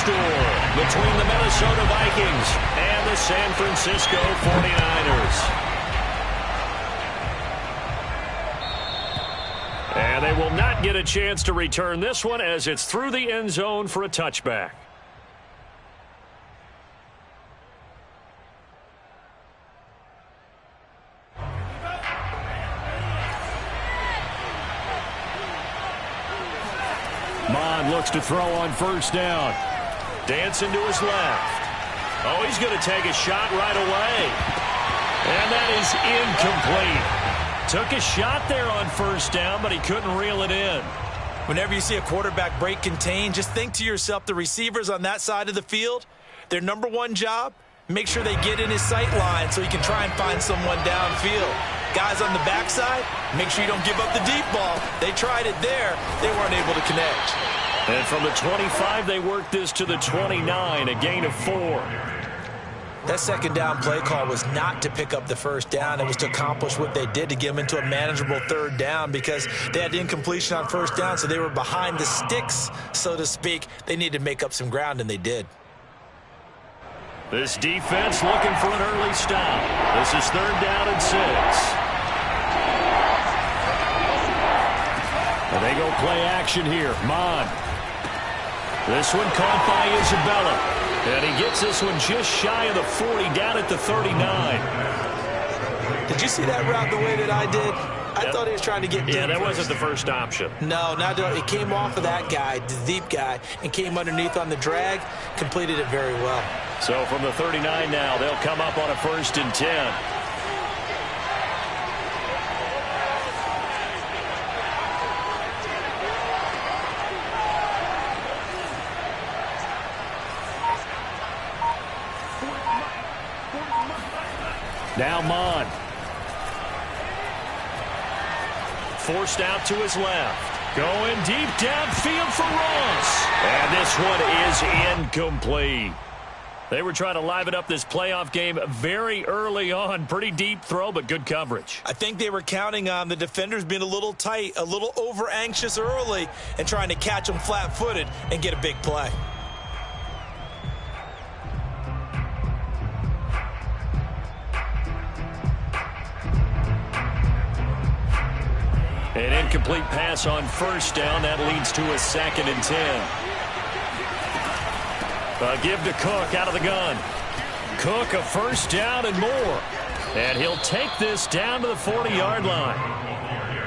score between the Minnesota Vikings and the San Francisco 49ers. And they will not get a chance to return this one as it's through the end zone for a touchback. Mond looks to throw on first down. Dancing to his left. Oh, he's going to take a shot right away. And that is incomplete. Took a shot there on first down, but he couldn't reel it in. Whenever you see a quarterback break contain, just think to yourself, the receivers on that side of the field, their number one job, make sure they get in his sight line so he can try and find someone downfield. Guys on the backside, make sure you don't give up the deep ball. They tried it there. They weren't able to connect. And from the 25, they worked this to the 29, a gain of 4. That second down play call was not to pick up the first down. It was to accomplish what they did, to get them into a manageable third down, because they had incompletion on first down, so they were behind the sticks, so to speak. They needed to make up some ground, and they did. This defense looking for an early stop. This is 3rd down and 6. And they go play action here. Mond. This one caught by Isabella. And he gets this one just shy of the 40, down at the 39. Did you see that route the way that I did? I thought he was trying to get deep. Yeah, that wasn't the first option. No, not at all. It came off of that guy, the deep guy, and came underneath on the drag, completed it very well. So from the 39 now, they'll come up on a 1st and 10. Now Mond. Forced out to his left. Going deep downfield for Ross. And this one is incomplete. They were trying to liven up this playoff game very early on. Pretty deep throw, but good coverage. I think they were counting on the defenders being a little tight, a little over-anxious early, and trying to catch them flat-footed and get a big play. An incomplete pass on first down. That leads to a 2nd and 10. A give to Cook out of the gun. Cook a first down and more. And he'll take this down to the 40-yard line.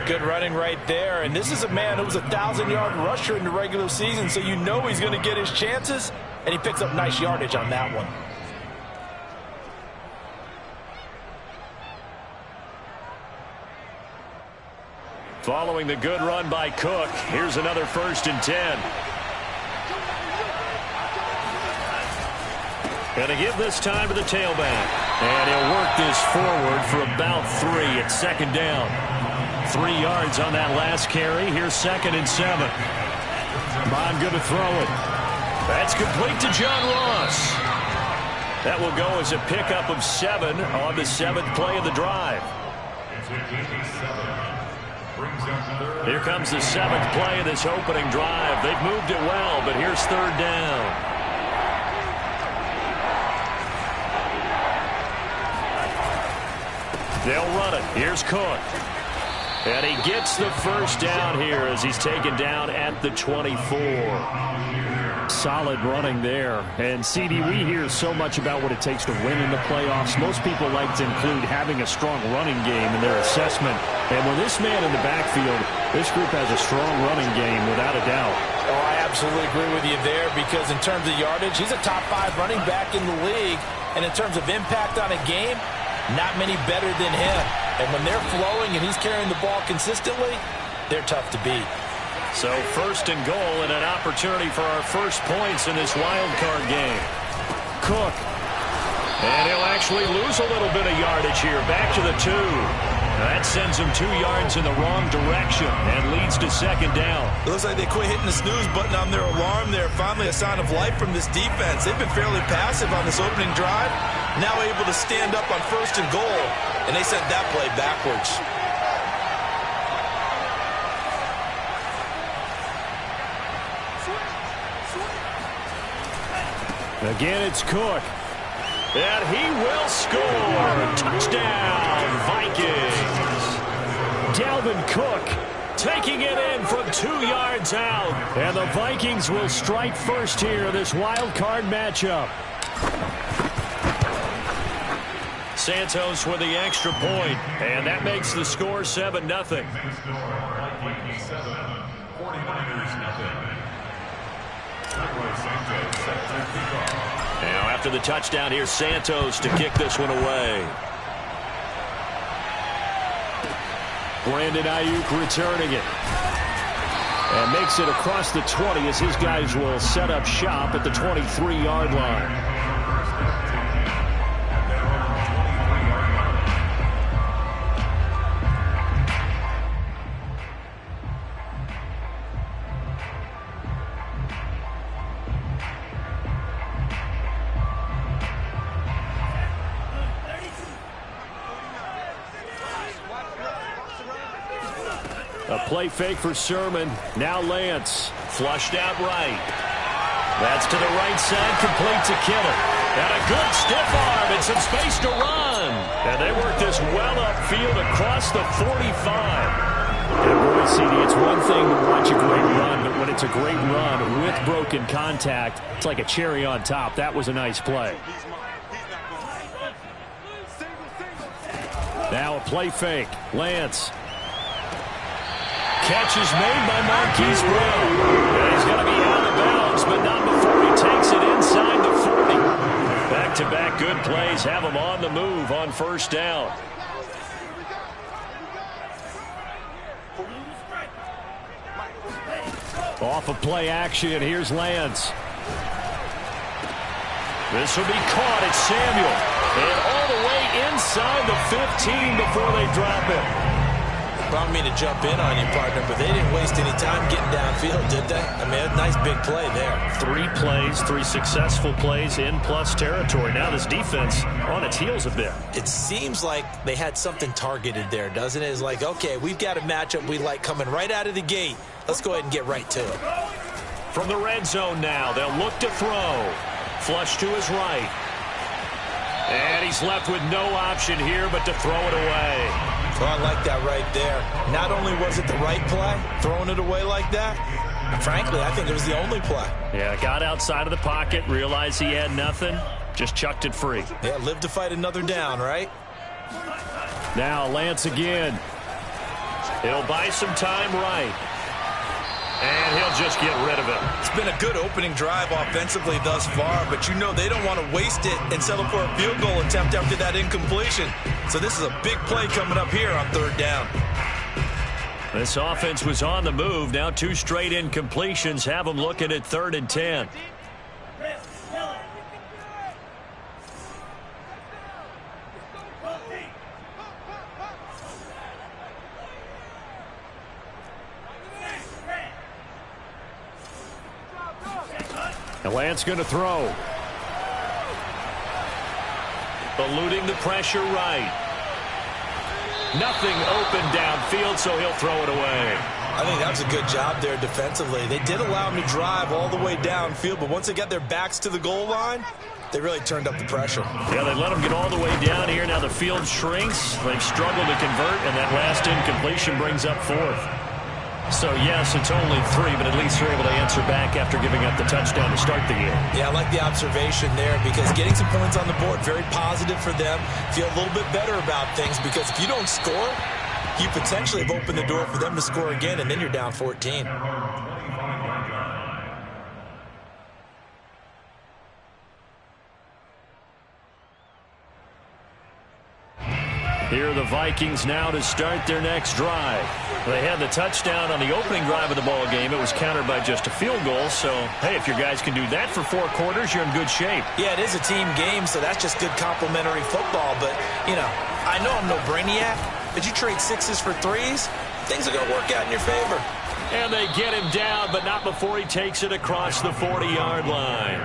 Good running right there. And this is a man who was a 1,000-yard rusher in the regular season, so you know he's going to get his chances. And he picks up nice yardage on that one. Following the good run by Cook, here's another 1st and 10. Going to give this time to the tailback. And he'll work this forward for about 3 at 2nd down. 3 yards on that last carry. Here's 2nd and 7. Mond good to throw it. That's complete to John Ross. That will go as a pickup of 7 on the 7th play of the drive. Here comes the 7th play of this opening drive. They've moved it well, but here's 3rd down. They'll run it. Here's Cook. And he gets the first down here as he's taken down at the 24. Solid running there. And, CD, we hear so much about what it takes to win in the playoffs. Most people like to include having a strong running game in their assessment. And with this man in the backfield, this group has a strong running game without a doubt. Oh, I absolutely agree with you there, because in terms of yardage, he's a top 5 running back in the league. And in terms of impact on a game, not many better than him. And when they're flowing and he's carrying the ball consistently, they're tough to beat. So 1st and goal and an opportunity for our first points in this wild card game. Cook. And he'll actually lose a little bit of yardage here. Back to the 2. That sends him 2 yards in the wrong direction and leads to 2nd down. It looks like they quit hitting the snooze button on their alarm there. Finally a sign of life from this defense. They've been fairly passive on this opening drive. Now able to stand up on 1st and goal. And they sent that play backwards. Again, it's Cook. And he will score. Touchdown, Vikings. Dalvin Cook taking it in from 2 yards out. And the Vikings will strike first here in this wild card matchup. Santos with the extra point, and that makes the score 7-0. Now after the touchdown, here's Santos to kick this one away. Brandon Ayuk returning it. And makes it across the 20 as his guys will set up shop at the 23-yard line. A play fake for Sermon. Now Lance. Flushed out right. That's to the right side. Complete to Kittle. And a good stiff arm and some space to run. And they work this well upfield across the 45. And boy, CD, it's one thing to watch a great run, but when it's a great run with broken contact, it's like a cherry on top. That was a nice play. Now a play fake. Lance. Catch is made by Marquise Brown. And he's going to be out of bounds, but not before he takes it inside the 40. Back-to-back good plays have him on the move on first down. Off of play action, here's Lance. This will be caught. It's Samuel. And all the way inside the 15 before they drop it. I don't mean to jump in on you, partner, but they didn't waste any time getting downfield, did they? I mean, a nice big play there. 3 plays, 3 successful plays in plus territory. Now this defense on its heels a bit. It seems like they had something targeted there, doesn't it? It's like, okay, we've got a matchup we like coming right out of the gate. Let's go ahead and get right to it. From the red zone now, they'll look to throw. Flush to his right. And he's left with no option here but to throw it away. Oh, I like that right there. Not only was it the right play, throwing it away like that, frankly, I think it was the only play. Yeah, got outside of the pocket, realized he had nothing, just chucked it free. Yeah, live to fight another down, right? Now Lance again. He'll buy some time right. And he'll just get rid of it. It's been a good opening drive offensively thus far, but you know they don't want to waste it and settle for a field goal attempt after that incompletion. So this is a big play coming up here on third down. This offense was on the move. Now 2 straight incompletions have them looking at 3rd and 10. And Lance going to throw. Eluding the pressure right. Nothing open downfield, so he'll throw it away. I think that was a good job there defensively. They did allow him to drive all the way downfield, but once they got their backs to the goal line, they really turned up the pressure. Yeah, they let him get all the way down here. Now the field shrinks. They've struggled to convert, and that last incompletion brings up 4th. So, yes, it's only 3, but at least they're able to answer back after giving up the touchdown to start the game. Yeah, I like the observation there because getting some points on the board, very positive for them. Feel a little bit better about things because if you don't score, you potentially have opened the door for them to score again, and then you're down 14. Here are the Vikings now to start their next drive. They had the touchdown on the opening drive of the ball game. It was countered by just a field goal. So, hey, if your guys can do that for 4 quarters, you're in good shape. Yeah, it is a team game, so that's just good complimentary football. But, you know, I know I'm no brainiac, but you trade 6s for 3s, things are going to work out in your favor. And they get him down, but not before he takes it across the 40-yard line.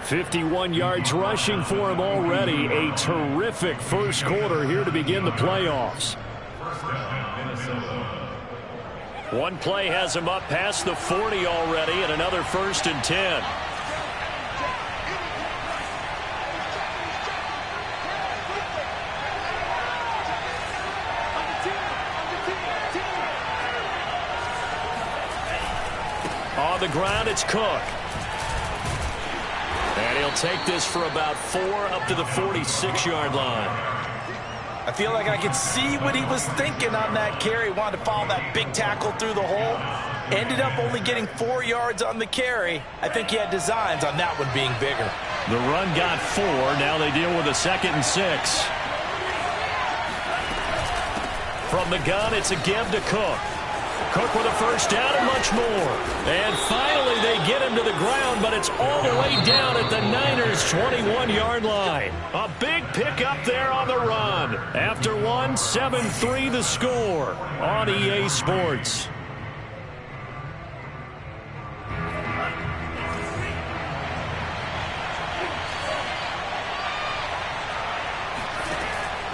51 yards rushing for him already. A terrific first quarter here to begin the playoffs. One play has him up past the 40 already, and another 1st and 10. the ground, it's Cook. And he'll take this for about 4 up to the 46-yard line. I feel like I could see what he was thinking on that carry. Wanted to follow that big tackle through the hole. Ended up only getting 4 yards on the carry. I think he had designs on that one being bigger. The run got 4. Now they deal with a 2nd and 6. From the gun, it's a give to Cook. Cook with a first down and much more. And finally they get him to the ground, but it's all the way down at the Niners' 21-yard line. A big pickup there on the run. After 1, 7-3 the score on EA Sports.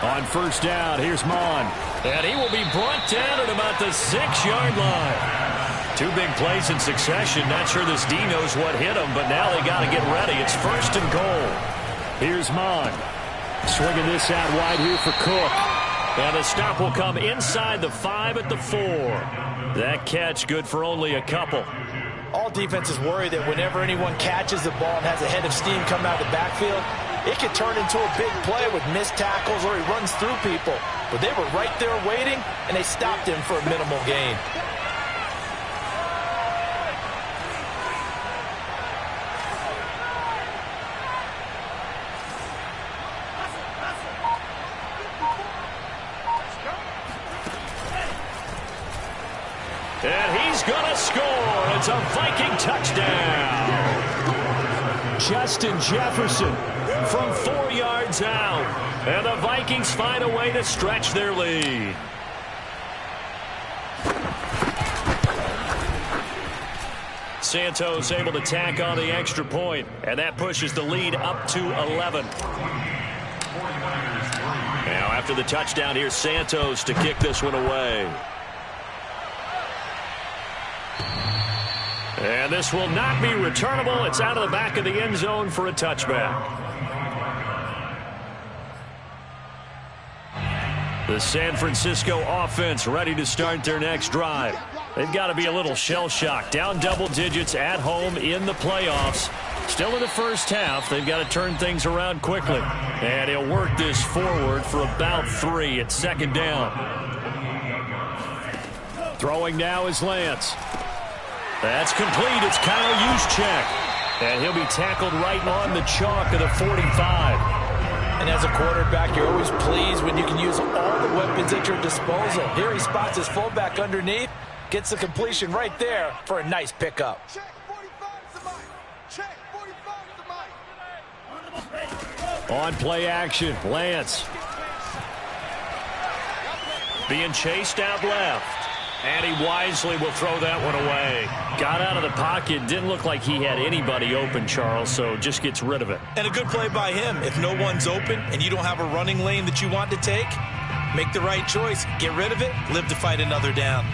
On first down, here's Mon. And he will be brought down at about the 6-yard line. 2 big plays in succession. Not sure this D knows what hit him, but now they got to get ready. It's 1st and goal. Here's Mon. Swinging this out wide here for Cook. And the stop will come inside the 5 at the 4. That catch good for only a couple. All defenses worry that whenever anyone catches the ball and has a head of steam come out of the backfield, it could turn into a big play with missed tackles or he runs through people. But they were right there waiting, and they stopped him for a minimal gain. And he's going to score. It's a Viking touchdown. Justin Jefferson from 4 yards out. And the Vikings find a way to stretch their lead. Santos able to tack on the extra point, and that pushes the lead up to 11. Now after the touchdown, here's Santos to kick this one away. And this will not be returnable. It's out of the back of the end zone for a touchback. The San Francisco offense ready to start their next drive. They've got to be a little shell-shocked. Down double digits at home in the playoffs. Still in the first half. They've got to turn things around quickly. And he'll work this forward for about 3 at 2nd down. Throwing now is Lance. That's complete. It's Kyle Juszczyk. And he'll be tackled right on the chalk of the 45. And as a quarterback, you're always pleased when you can use all the weapons at your disposal. Here he spots his fullback underneath, gets the completion right there for a nice pickup. On play action, Lance. Being chased out left. And he wisely will throw that one away. Got out of the pocket. Didn't look like he had anybody open, Charles, so just gets rid of it. And a good play by him. If no one's open and you don't have a running lane that you want to take, make the right choice. Get rid of it. Live to fight another down.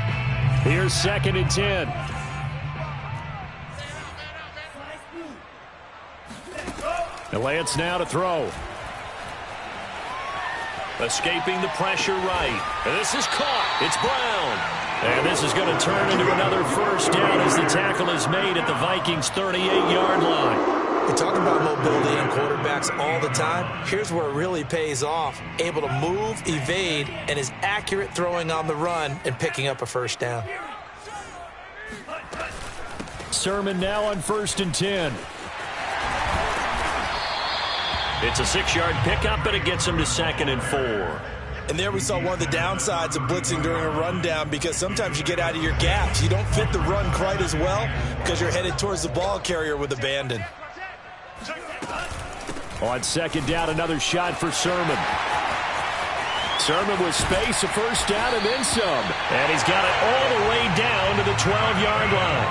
Here's 2nd and 10. And Lance now to throw. Escaping the pressure right. And this is caught. It's Brown. And this is going to turn into another first down as the tackle is made at the Vikings' 38-yard line. We talk about mobility in quarterbacks all the time. Here's where it really pays off. Able to move, evade, and is accurate throwing on the run and picking up a first down. Sermon now on 1st and 10. It's a 6-yard pickup, but it gets him to 2nd and 4. And there we saw one of the downsides of blitzing during a rundown, because sometimes you get out of your gaps. You don't fit the run quite as well because you're headed towards the ball carrier with abandon. On 2nd down, another shot for Sermon. Sermon with space, a first down, and then some. And he's got it all the way down to the 12-yard line.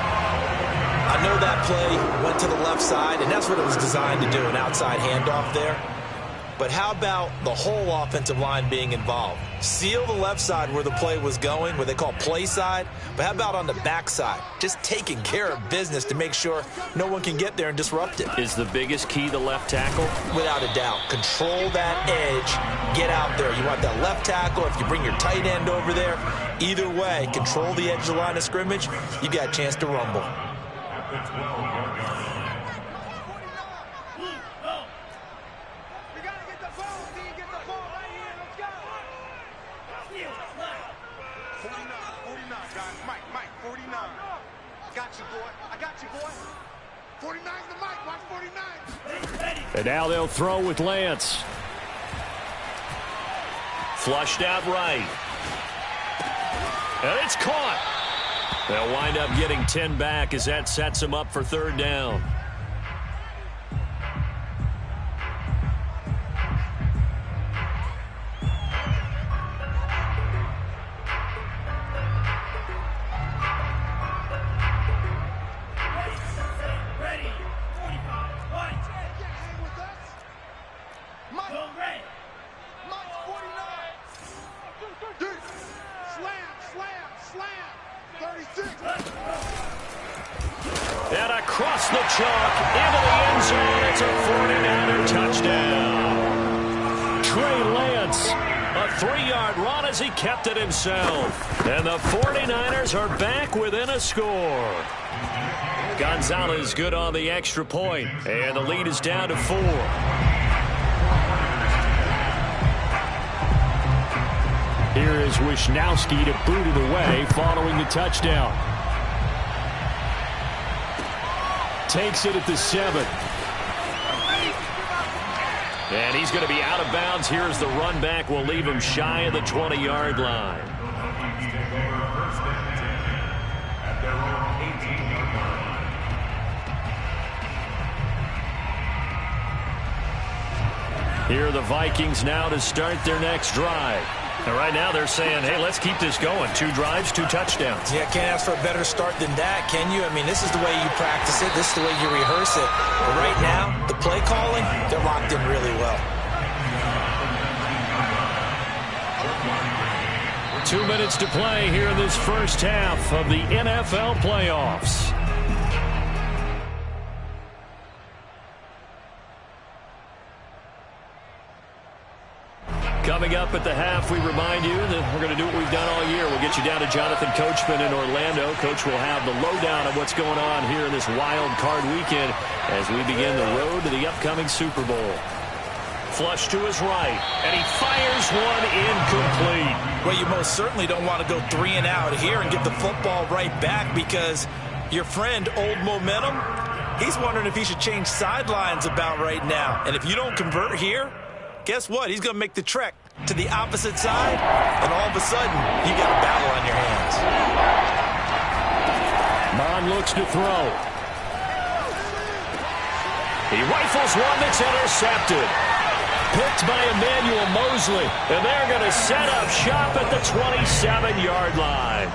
I know that play went to the left side, and that's what it was designed to do, an outside handoff there. But how about the whole offensive line being involved? Seal the left side where the play was going, what they call play side. But how about on the back side? Just taking care of business to make sure no one can get there and disrupt it. Is the biggest key the left tackle? Without a doubt. Control that edge. Get out there. You want that left tackle. If you bring your tight end over there, either way, control the edge of the line of scrimmage, you got a chance to rumble. And now they'll throw with Lance. Flushed out right. And it's caught. They'll wind up getting 10 back as that sets them up for third down. And across the chalk, into the end zone, it's a 49er touchdown. Trey Lance, a 3-yard run as he kept it himself. And the 49ers are back within a score. Gonzalez good on the extra point, and the lead is down to 4. Here is Wisnowski to boot it away following the touchdown. Takes it at the 7. And he's going to be out of bounds. Here's the run back. Will leave him shy of the 20-yard line. Here are the Vikings now to start their next drive. And right now they're saying, hey, let's keep this going. 2 drives, 2 touchdowns. Yeah, can't ask for a better start than that, can you? I mean, this is the way you practice it. This is the way you rehearse it. But right now, the play calling, they're locked in really well. 2 minutes to play here in this first half of the NFL playoffs. Coming up at the half, we remind you that we're going to do what we've done all year. We'll get you down to Jonathan Coachman in Orlando. Coach will have the lowdown of what's going on here in this wild card weekend as we begin the road to the upcoming Super Bowl. Flush to his right, and he fires one incomplete. Well, you most certainly don't want to go 3 and out here and get the football right back because your friend, Old Momentum, he's wondering if he should change sidelines about right now. And if you don't convert here, guess what? He's going to make the trek to the opposite side, and all of a sudden, you got a battle on your hands. Mon looks to throw. He rifles one that's intercepted. Picked by Emmanuel Mosley, and they're going to set up shop at the 27-yard line.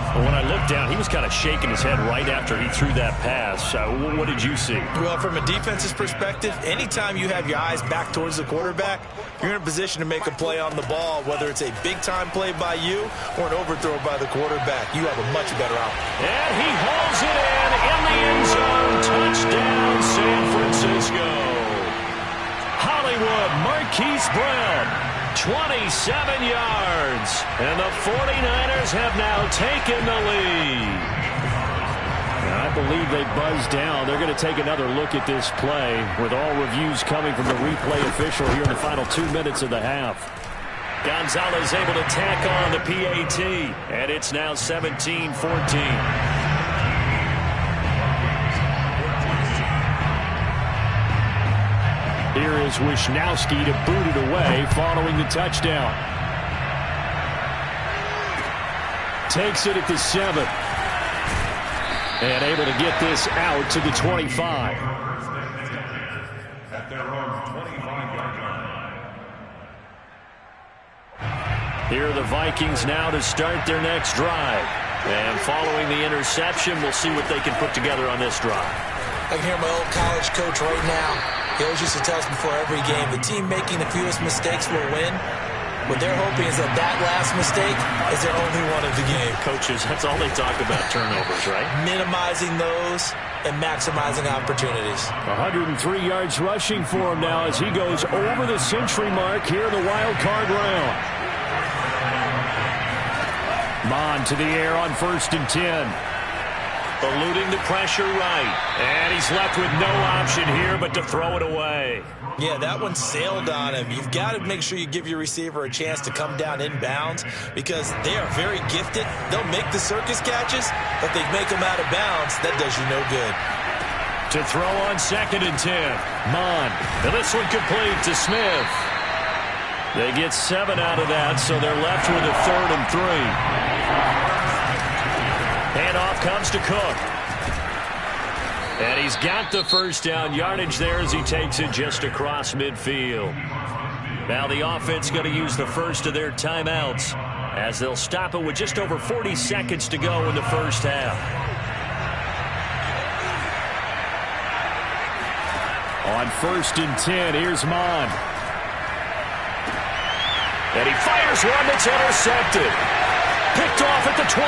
When I looked down, he was kind of shaking his head right after he threw that pass. What did you see? Well, from a defense's perspective, anytime you have your eyes back towards the quarterback, you're in a position to make a play on the ball, whether it's a big-time play by you or an overthrow by the quarterback. You have a much better outcome. And he hauls it in the end zone. Touchdown, San Francisco. Hollywood Marquise Brown. 27 yards, and the 49ers have now taken the lead. And I believe they buzzed down. They're going to take another look at this play with all reviews coming from the replay official here in the final 2 minutes of the half. Gonzalez able to tack on the PAT, and it's now 17-14. Here is Wisnowski to boot it away following the touchdown. Takes it at the 7. And able to get this out to the 25. Here are the Vikings now to start their next drive. And following the interception, we'll see what they can put together on this drive. I can hear my old college coach right now. He always used to tell us before every game, the team making the fewest mistakes will win. What they're hoping is that that last mistake is their only one of the game. Coaches, that's all they talk about, turnovers, right? Minimizing those and maximizing opportunities. 103 yards rushing for him now as he goes over the century mark here in the wild card round. Mon to the air on 1st and 10. Eluding the pressure right. And he's left with no option here but to throw it away. Yeah, that one sailed on him. You've got to make sure you give your receiver a chance to come down inbounds because they are very gifted. They'll make the circus catches, but they make them out of bounds. That does you no good. To throw on 2nd and 10. Mond. And this one complete to Smith. They get 7 out of that, so they're left with a 3rd and 3. Handoff comes to Cook. And he's got the first down yardage there as he takes it just across midfield. Now the offense going to use the first of their timeouts as they'll stop it with just over 40 seconds to go in the first half. On 1st and 10, here's Mond. And he fires one that's intercepted. Picked off at the 28.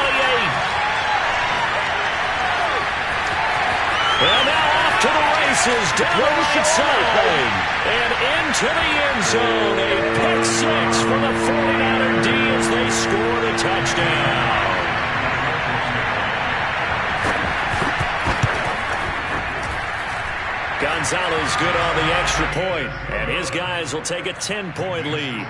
And now off to the races, down the right side, and into the end zone. A pick 6 for the 49er D as they score the touchdown. Gonzalez good on the extra point, and his guys will take a 10-point lead.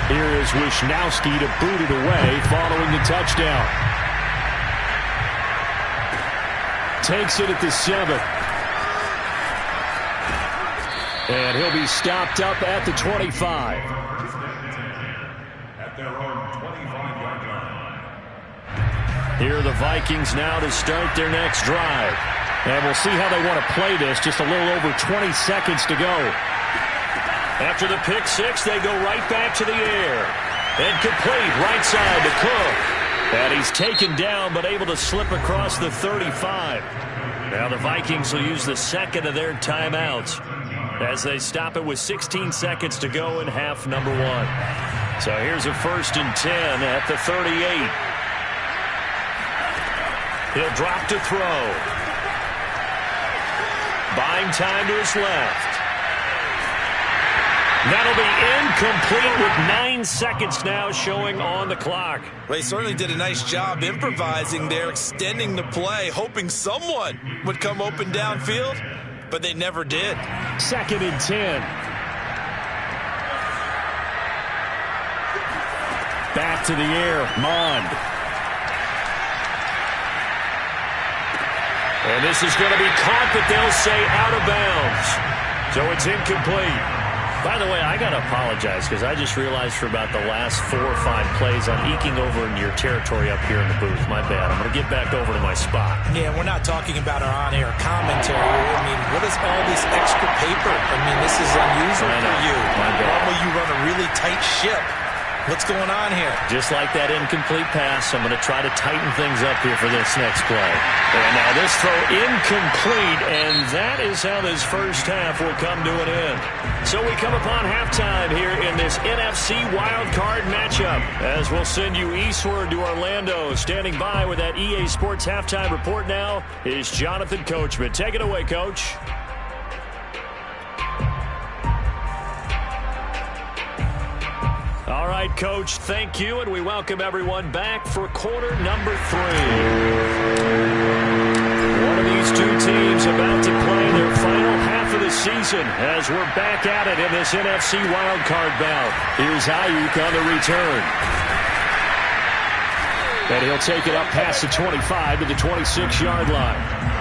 Here is Wishnowsky to boot it away following the touchdown. Takes it at the 7. And he'll be stopped up at the 25. At their own 25-yard line. Here are the Vikings now to start their next drive. And we'll see how they want to play this. Just a little over 20 seconds to go. After the pick 6, they go right back to the air. And complete right side to Cook. And he's taken down but able to slip across the 35. Now the Vikings will use the 2nd of their timeouts as they stop it with 16 seconds to go in half number 1. So here's a 1st and 10 at the 38. He'll drop to throw. Buying time to his left. That'll be incomplete with 9 seconds now showing on the clock. They certainly did a nice job improvising there, extending the play, hoping someone would come open downfield, but they never did. 2nd and 10. Back to the air, Mond. And this is going to be caught, but they'll say out of bounds. So it's incomplete. By the way, I got to apologize because I just realized for about the last 4 or 5 plays I'm eking over into your territory up here in the booth. My bad. I'm going to get back over to my spot. Yeah, we're not talking about our on-air commentary. I mean, what is all this extra paper? I mean, this is unusual for you. Normally you run a really tight ship. What's going on here? Just like that incomplete pass, I'm going to try to tighten things up here for this next play. And now this throw incomplete, and that is how this first half will come to an end. So we come upon halftime here in this NFC wildcard matchup, as we'll send you eastward to Orlando. Standing by with that EA Sports halftime report now is Jonathan Coachman. Take it away, Coach. All right, Coach, thank you, and we welcome everyone back for quarter number 3. One of these two teams about to play their final half of the season as we're back at it in this NFC wildcard bout. Here's Ayuk on the return. And he'll take it up past the 25 to the 26-yard line.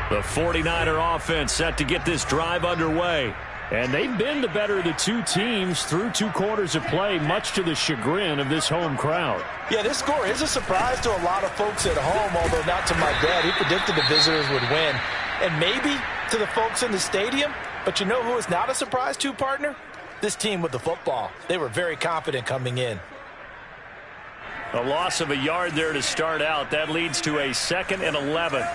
The 49er offense set to get this drive underway. And they've been the better of the two teams through 2 quarters of play, much to the chagrin of this home crowd. Yeah, this score is a surprise to a lot of folks at home, although not to my dad. He predicted the visitors would win. And maybe to the folks in the stadium. But you know who is not a surprise to, partner? This team with the football. They were very confident coming in. A loss of a yard there to start out. That leads to a 2nd and 11.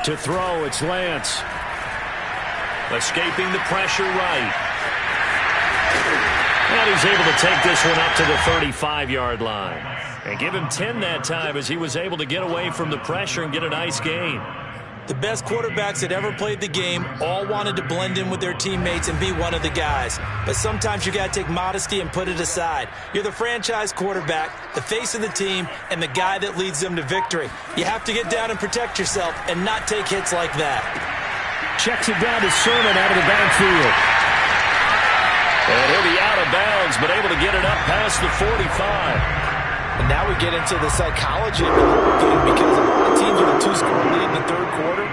To throw, it's Lance. Escaping the pressure right. And he's able to take this one up to the 35-yard line. And give him 10 that time as he was able to get away from the pressure and get a nice gain. The best quarterbacks that ever played the game all wanted to blend in with their teammates and be one of the guys. But sometimes you got to take modesty and put it aside. You're the franchise quarterback, the face of the team, and the guy that leads them to victory. You have to get down and protect yourself and not take hits like that. Checks it down to Sermon out of the backfield. And he'll be out of bounds, but able to get it up past the 45. And now we get into the psychology of the whole game, because a lot of teams with a two-score lead in the third quarter,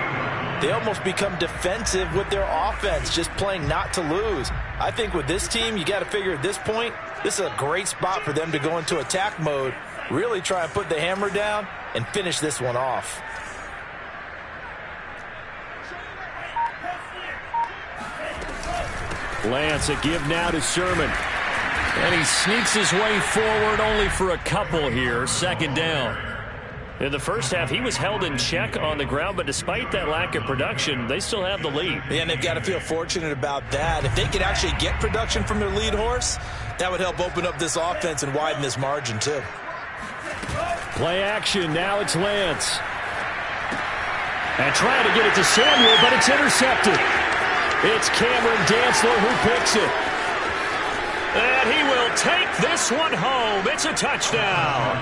they almost become defensive with their offense, just playing not to lose. I think with this team, you got to figure at this point, this is a great spot for them to go into attack mode, really try and put the hammer down and finish this one off. Lance, a give now to Sermon. And he sneaks his way forward only for a couple here. Second down. In the first half, he was held in check on the ground, but despite that lack of production, they still have the lead. And they've got to feel fortunate about that. If they could actually get production from their lead horse, that would help open up this offense and widen this margin too. Play action. Now it's Lance. And trying to get it to Samuel, but it's intercepted. It's Cameron Dantzler who picks it. And he will take this one home. It's a touchdown.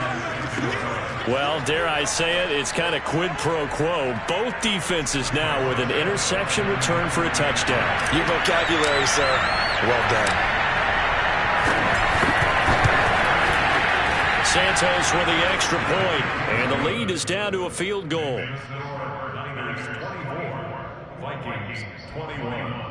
Well, dare I say it, it's kind of quid pro quo. Both defenses now with an interception return for a touchdown. Your vocabulary, sir. Well done. Santos for the extra point, and the lead is down to a field goal. Niners 24, Vikings 21.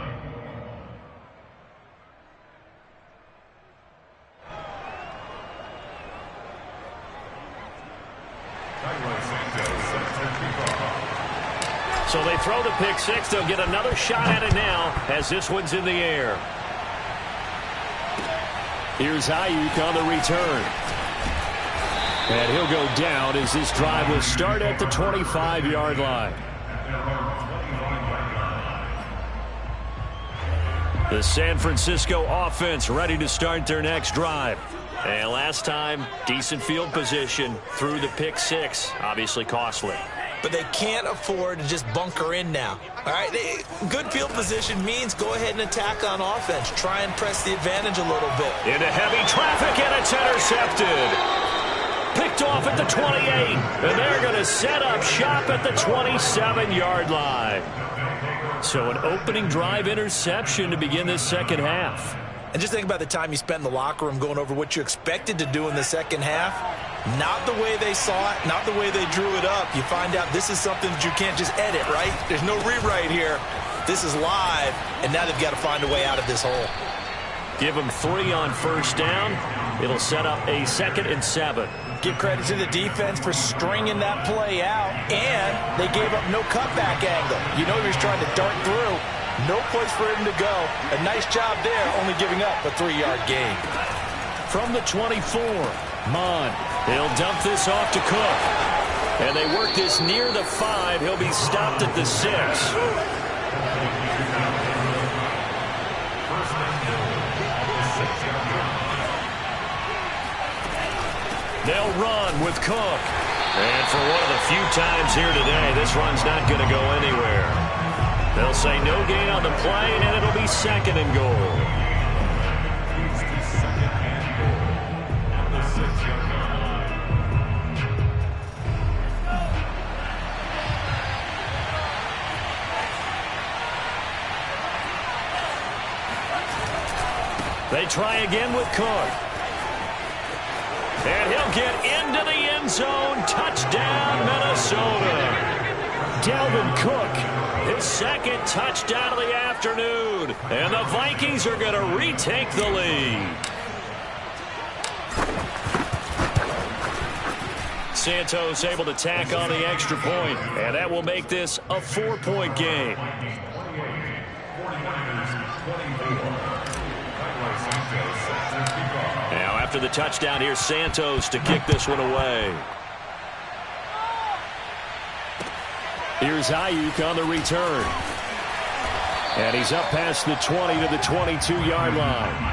So they throw the pick six. They'll get another shot at it now as this one's in the air. Here's Ayuk on the return. And he'll go down as this drive will start at the 25-yard line. The San Francisco offense ready to start their next drive. And last time, decent field position through the pick six. Obviously costly. But they can't afford to just bunker in now. All right, good field position means go ahead and attack on offense. Try and press the advantage a little bit. Into heavy traffic, and it's intercepted. Picked off at the 28, and they're going to set up shop at the 27-yard line. So an opening drive interception to begin this second half. And just think about the time you spent in the locker room going over what you expected to do in the second half. Not the way they saw it, not the way they drew it up. You find out this is something that you can't just edit, right? There's no rewrite here. This is live, and now they've got to find a way out of this hole. Give them 3 on first down. It'll set up a 2nd and 7. Give credit to the defense for stringing that play out, and they gave up no cutback angle. You know he was trying to dart through. No place for him to go. A nice job there, only giving up a 3-yard gain. From the 24, Mon. He'll dump this off to Cook. And they work this near the 5. He'll be stopped at the 6. They'll run with Cook. And for one of the few times here today, this run's not going to go anywhere. They'll say no gain on the play, and it'll be 2nd and goal. They try again with Cook. And he'll get into the end zone. Touchdown, Minnesota. Dalvin Cook, his 2nd touchdown of the afternoon. And the Vikings are going to retake the lead. Santos able to tack on the extra point, and that will make this a 4-point game. Now after the touchdown, here's Santos to kick this one away. Here's Ayuk on the return. And he's up past the 20 to the 22-yard line.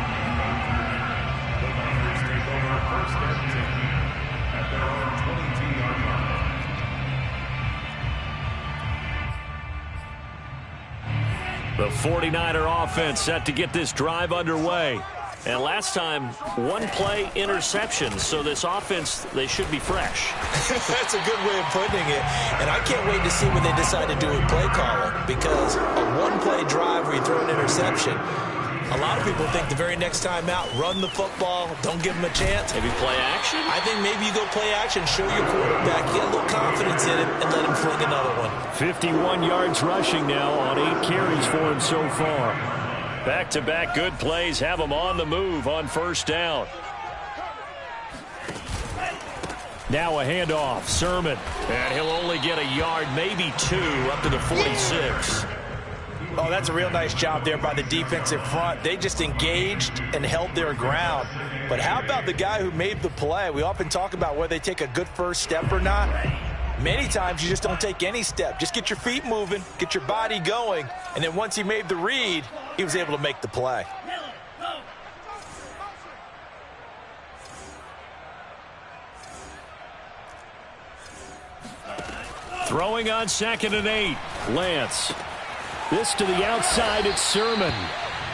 The 49er offense set to get this drive underway. And last time, one-play interception. So this offense, they should be fresh. That's a good way of putting it. And I can't wait to see what they decide to do with play calling. Because a one-play drive where you throw an interception, a lot of people think the very next time out, run the football, don't give them a chance. Maybe play action? I think maybe you go play action, show your quarterback, get a little confidence in him, and let him fling another one. 51 yards rushing now on 8 carries for him so far. Back-to-back good plays have him on the move on first down. Now a handoff. Sermon. And he'll only get a yard, maybe 2, up to the 46. Oh, that's a real nice job there by the defensive front. They just engaged and held their ground. But how about the guy who made the play? We often talk about whether they take a good first step or not. Many times you just don't take any step. Just get your feet moving, get your body going, and then once he made the read, he was able to make the play. Throwing on 2nd and 8. Lance. This to the outside, it's Sermon.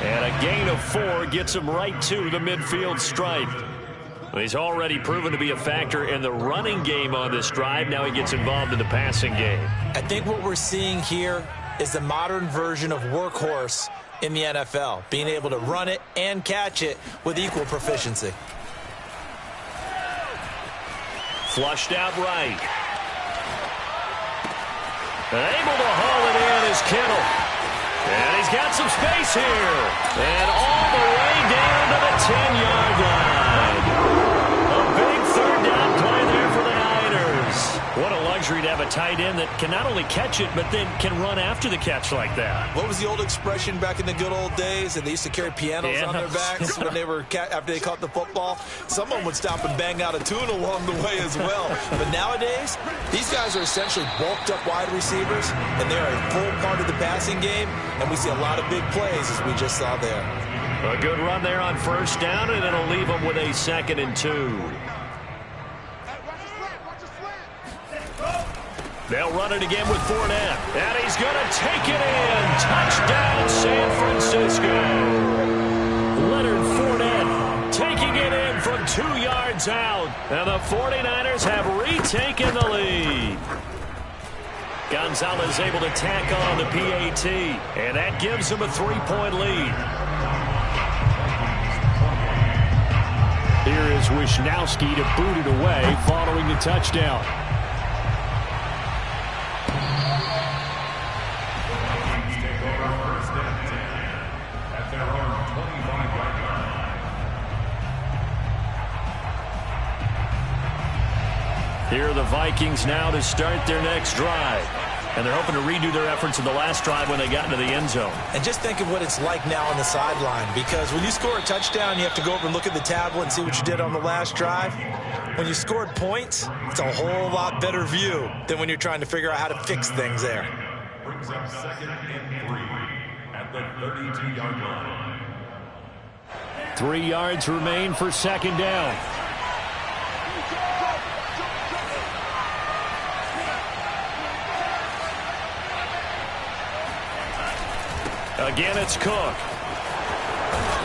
And a gain of 4 gets him right to the midfield stripe. He's already proven to be a factor in the running game on this drive. Now he gets involved in the passing game. I think what we're seeing here is the modern version of workhorse in the NFL, being able to run it and catch it with equal proficiency. Flushed out right. Able to haul it in is Kittle. And he's got some space here. And all the way down to the 10-yard line. A big third down play there for the Niners. What a luxury to have a tight end that can not only catch it, but then can run after the catch like that. What was the old expression back in the good old days? And they used to carry pianos on their backs when they were after they caught the football. Someone would stop and bang out a tune along the way as well. But nowadays, these guys are essentially bulked up wide receivers, and they're a full part of the passing game. And we see a lot of big plays as we just saw there. A good run there on first down, and it'll leave them with a 2nd and 2. They'll run it again with Fournette. And he's going to take it in. Touchdown, San Francisco. Leonard Fournette taking it in from 2 yards out. And the 49ers have retaken the lead. Gonzalez able to tack on the PAT. And that gives him a 3-point lead. Here is Wisnowski to boot it away following the touchdown. Here are the Vikings now to start their next drive. And they're hoping to redo their efforts in the last drive when they got into the end zone. And just think of what it's like now on the sideline. Because when you score a touchdown, you have to go over and look at the tablet and see what you did on the last drive. When you scored points, it's a whole lot better view than when you're trying to figure out how to fix things there. Brings up 2nd and 3 at the 32-yard line. 3 yards remain for 2nd down. Again, it's Cook.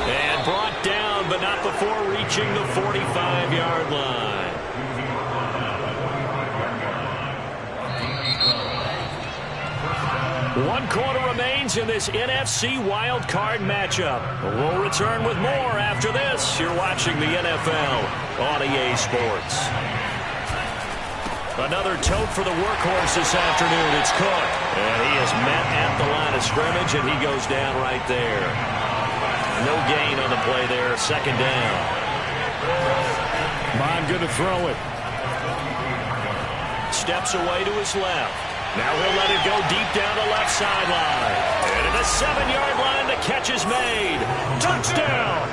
And brought down, but not before reaching the 45-yard line. One quarter remains in this NFC wild card matchup. We'll return with more after this. You're watching the NFL on EA Sports. Another tote for the workhorse this afternoon. It's Cook. And he is met at the line of scrimmage, and he goes down right there. No gain on the play there. 2nd down. Bond going to throw it. Steps away to his left. Now he'll let it go deep down the left sideline. And at the 7-yard line, the catch is made. Touchdown!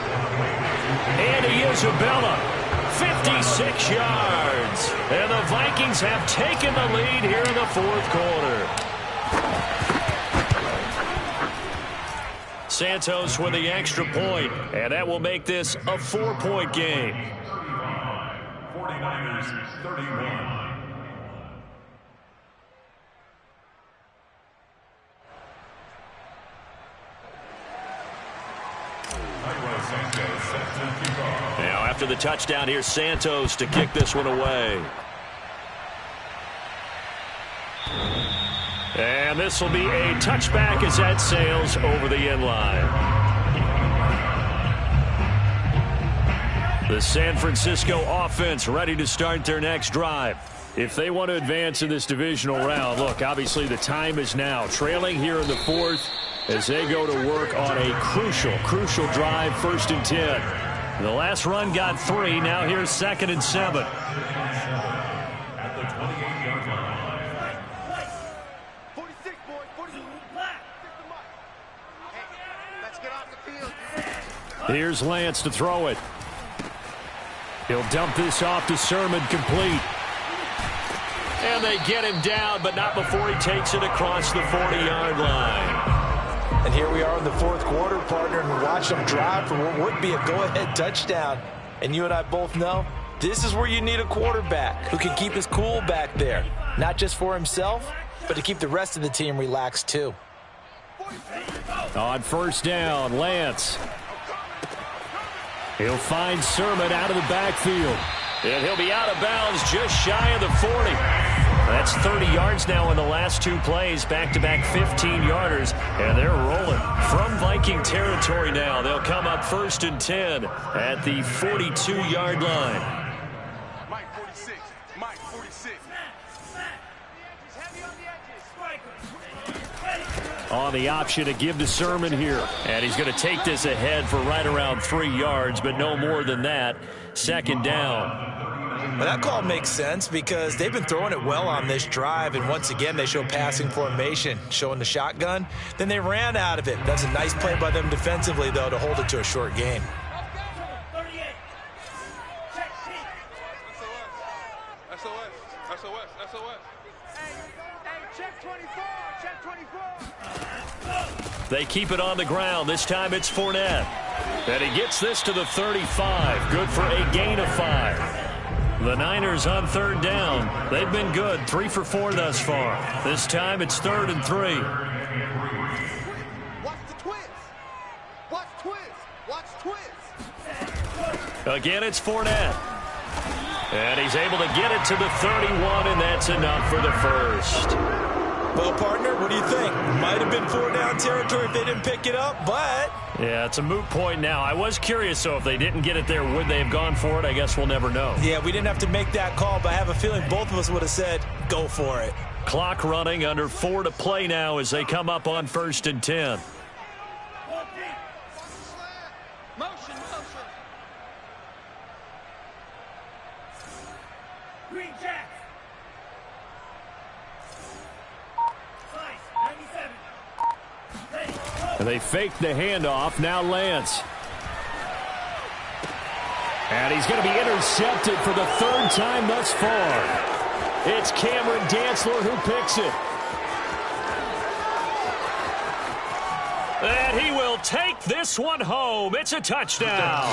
Andy Isabella, 56 yards. And the Vikings have taken the lead here in the 4th quarter. Santos with the extra point, and that will make this a 4-point game. 49ers 31. Now after the touchdown, here's Santos to kick this one away. And this will be a touchback as that sails over the end line. The San Francisco offense ready to start their next drive. If they want to advance in this divisional round, look, obviously the time is now. Trailing here in the fourth as they go to work on a crucial drive, 1st and 10. The last run got 3. Now here's 2nd and 7. At the 28-yard line. 46, boys. 46. Let's get off the field. Here's Lance to throw it. He'll dump this off to Sermon, complete. And they get him down, but not before he takes it across the 40-yard line. And here we are in the fourth quarter, partner, and watch them drive for what would be a go-ahead touchdown. And you and I both know this is where you need a quarterback who can keep his cool back there, not just for himself, but to keep the rest of the team relaxed too. On 1st down, Lance. He'll find Sermon out of the backfield. And he'll be out of bounds just shy of the 40. That's 30 yards now in the last 2 plays, back-to-back 15-yarders, and they're rolling from Viking territory now. They'll come up 1st and 10 at the 42-yard line. Mike 46. Mike 46. On the option to give to Sermon here. And he's going to take this ahead for right around 3 yards, but no more than that. 2nd down. Well, that call makes sense because they've been throwing it well on this drive, and once again they show passing formation, showing the shotgun. Then they ran out of it. That's a nice play by them defensively, though, to hold it to a short game. They keep it on the ground. This time it's Fournette. And he gets this to the 35. Good for a gain of 5. The Niners on 3rd down. They've been good. 3 for 4 thus far. This time it's 3rd and 3. Watch the twist. Watch twist. Watch twist. Again, it's Fournette. And he's able to get it to the 31, and that's enough for the first. Well, partner, what do you think? Might have been 4-down territory if they didn't pick it up, but... Yeah, it's a moot point now. I was curious, so if they didn't get it there, would they have gone for it? I guess we'll never know. Yeah, we didn't have to make that call, but I have a feeling both of us would have said, go for it. Clock running, under 4 to play now as they come up on 1st and 10. Motion. Green Jack. And they fake the handoff. Now Lance. And he's going to be intercepted for the 3rd time thus far. It's Cameron Dantzler who picks it. And he will take this one home. It's a touchdown.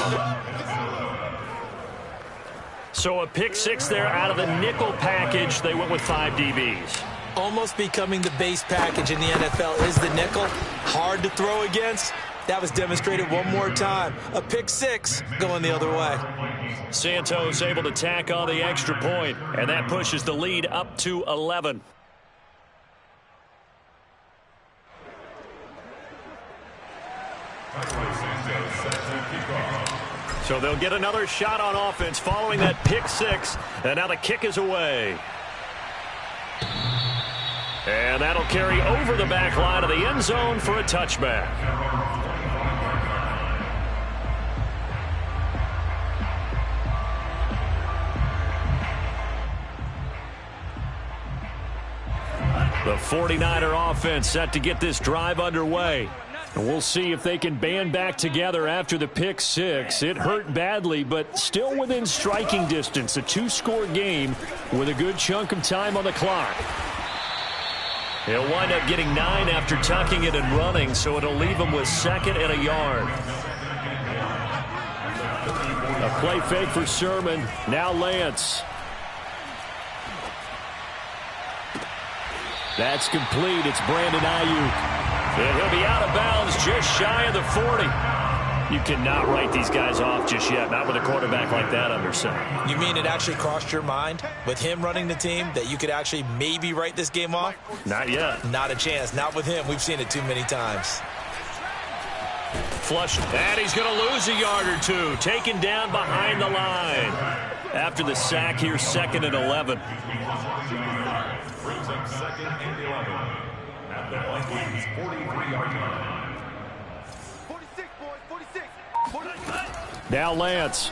So a pick 6 there out of the nickel package. They went with 5 DBs. Almost becoming the base package in the NFL is the nickel. Hard to throw against. That was demonstrated one more time. A pick 6 going the other way. Santos able to tack on the extra point, and that pushes the lead up to 11. So they'll get another shot on offense following that pick 6, and now the kick is away. And that'll carry over the back line of the end zone for a touchback. The 49er offense set to get this drive underway. And we'll see if they can band back together after the pick 6. It hurt badly, but still within striking distance. A 2-score game with a good chunk of time on the clock. He'll wind up getting 9 after tucking it and running, so it'll leave him with 2nd and a yard. A play fake for Sermon. Now Lance. That's complete. It's Brandon Ayuk. And he'll be out of bounds just shy of the 40. You cannot write these guys off just yet, not with a quarterback like that under center. You mean it actually crossed your mind with him running the team that you could actually maybe write this game off? Not yet. Not a chance. Not with him. We've seen it too many times. Flushed. And he's going to lose a yard or two. Taken down behind the line. After the sack here, 2nd and 11. Brings up 2nd and 11. At the Vikings 43-yard line. 46, boys, 46. 46. Now Lance.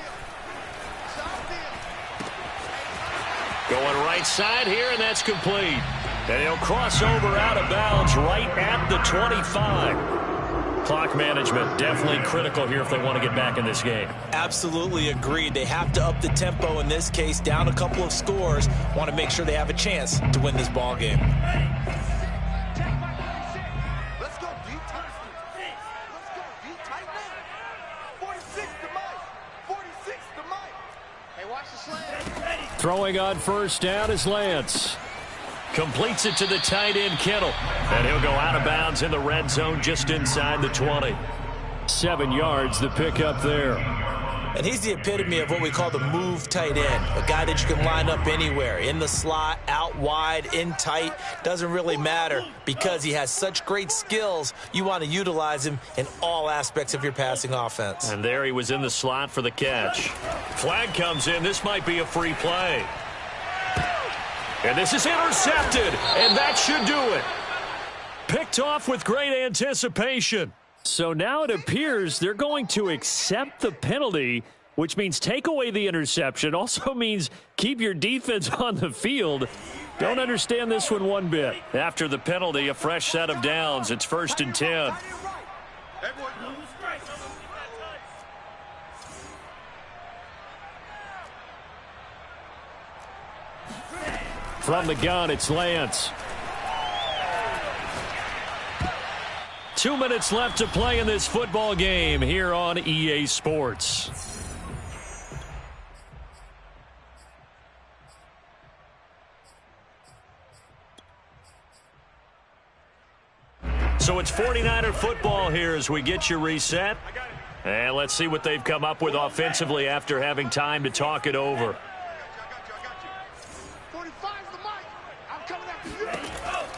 Going right side here, and that's complete. And he'll cross over out of bounds right at the 25. Clock management definitely critical here if they want to get back in this game. Absolutely agreed. They have to up the tempo in this case, down a couple of scores. Want to make sure they have a chance to win this ball game. Let's go deep tight. Let's go deep tight now. 46 to Mike. 46 to Mike. Hey, watch the slant. Throwing on first down is Lance. Completes it to the tight end, Kittle. And he'll go out of bounds in the red zone just inside the 20. 7 yards, the pickup there. And he's the epitome of what we call the move tight end. A guy that you can line up anywhere. In the slot, out wide, in tight. Doesn't really matter because he has such great skills. You want to utilize him in all aspects of your passing offense. And there he was in the slot for the catch. Flag comes in. This might be a free play. And this is intercepted, and that should do it. Picked off with great anticipation. So now it appears they're going to accept the penalty, which means take away the interception. Also means keep your defense on the field. Don't understand this one bit. After the penalty, a fresh set of downs. It's 1st and 10. From the gun, it's Lance. 2 minutes left to play in this football game here on EA Sports. So it's 49er football here as we get you reset. And let's see what they've come up with offensively after having time to talk it over.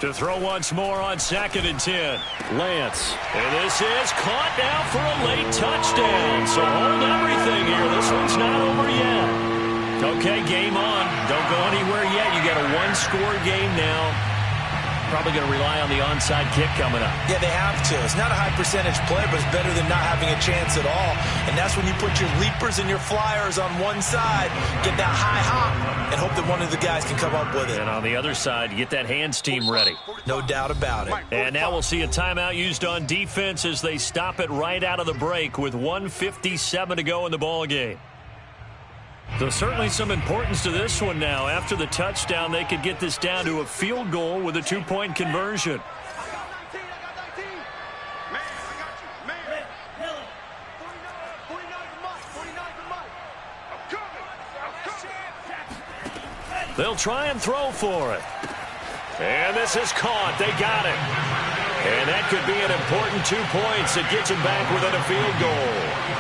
To throw once more on 2nd and 10. Lance. And this is caught now for a late touchdown. So hold everything here. This one's not over yet. Okay, game on. Don't go anywhere yet. You got a 1-score game now. Probably going to rely on the onside kick coming up. Yeah, they have to. It's not a high percentage play, but it's better than not having a chance at all. And that's when you put your leapers and your flyers on one side, get that high hop, and hope that one of the guys can come up with it. And on the other side, you get that hands team ready. No doubt about it. And now we'll see a timeout used on defense as they stop it right out of the break with 1:57 to go in the ball game. So certainly some importance to this one now. After the touchdown, they could get this down to a field goal with a 2-point conversion. They'll try and throw for it. And this is caught. They got it. And that could be an important 2 points that gets them back within a field goal.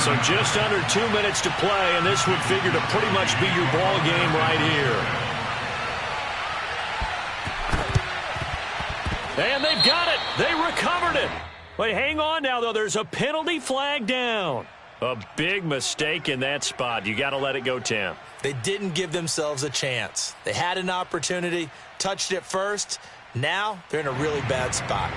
So just under 2 minutes to play, and this would figure to pretty much be your ball game right here. And they've got it. They recovered it. Wait, hang on now, though. There's a penalty flag down. A big mistake in that spot. You got to let it go, Tim. They didn't give themselves a chance. They had an opportunity, touched it first. Now they're in a really bad spot.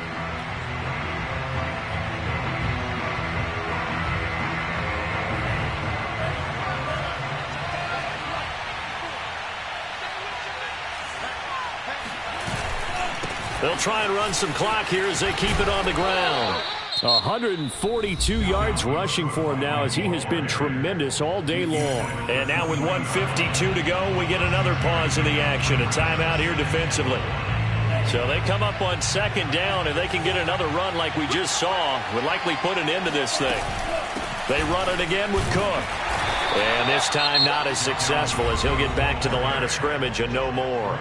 They'll try and run some clock here as they keep it on the ground. 142 yards rushing for him now as he has been tremendous all day long. And now with 1:52 to go, we get another pause in the action. A timeout here defensively. So they come up on second down. If they can get another run like we just saw, would likely put an end to this thing. They run it again with Cook. And this time not as successful as he'll get back to the line of scrimmage and no more.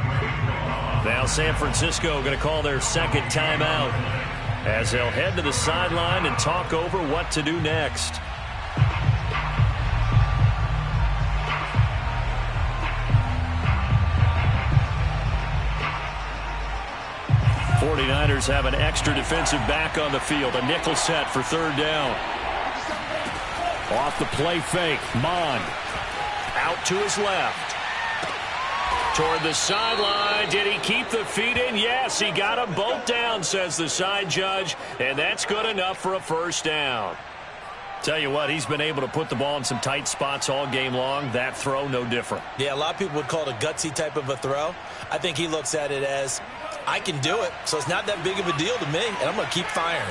Now San Francisco going to call their second timeout as they'll head to the sideline and talk over what to do next. 49ers have an extra defensive back on the field. A nickel set for third down. Off the play fake. Mond out to his left. Toward the sideline. Did he keep the feet in? Yes, he got them both down, says the side judge. And that's good enough for a first down. Tell you what, he's been able to put the ball in some tight spots all game long. That throw, no different. Yeah, a lot of people would call it a gutsy type of a throw. I think he looks at it as, I can do it, so it's not that big of a deal to me, and I'm going to keep firing.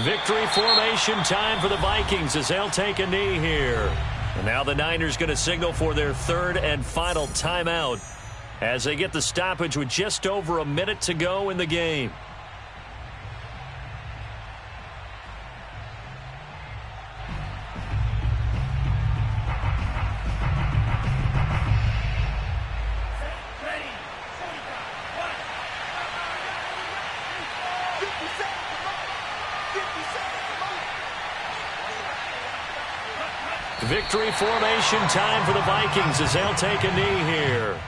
Victory formation time for the Vikings as they'll take a knee here. And now the Niners going to signal for their third and final timeout as they get the stoppage with just over a minute to go in the game. Victory formation time for the Vikings as they'll take a knee here.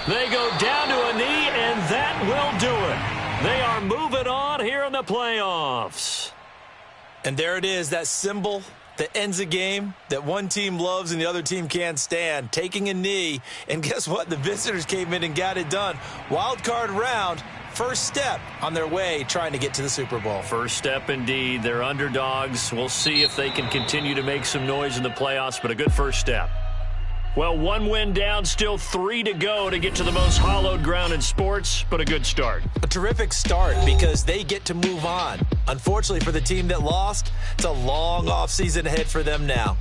They go down to a knee, and that will do it. They are moving on here in the playoffs. And there it is, that symbol that ends a game that one team loves and the other team can't stand, taking a knee. And guess what? The visitors came in and got it done. Wild card round, first step on their way trying to get to the Super Bowl. First step indeed. They're underdogs. We'll see if they can continue to make some noise in the playoffs, but a good first step. Well, one win down, still 3 to go to get to the most hallowed ground in sports, but a good start. A terrific start because they get to move on. Unfortunately for the team that lost, it's a long offseason ahead for them now.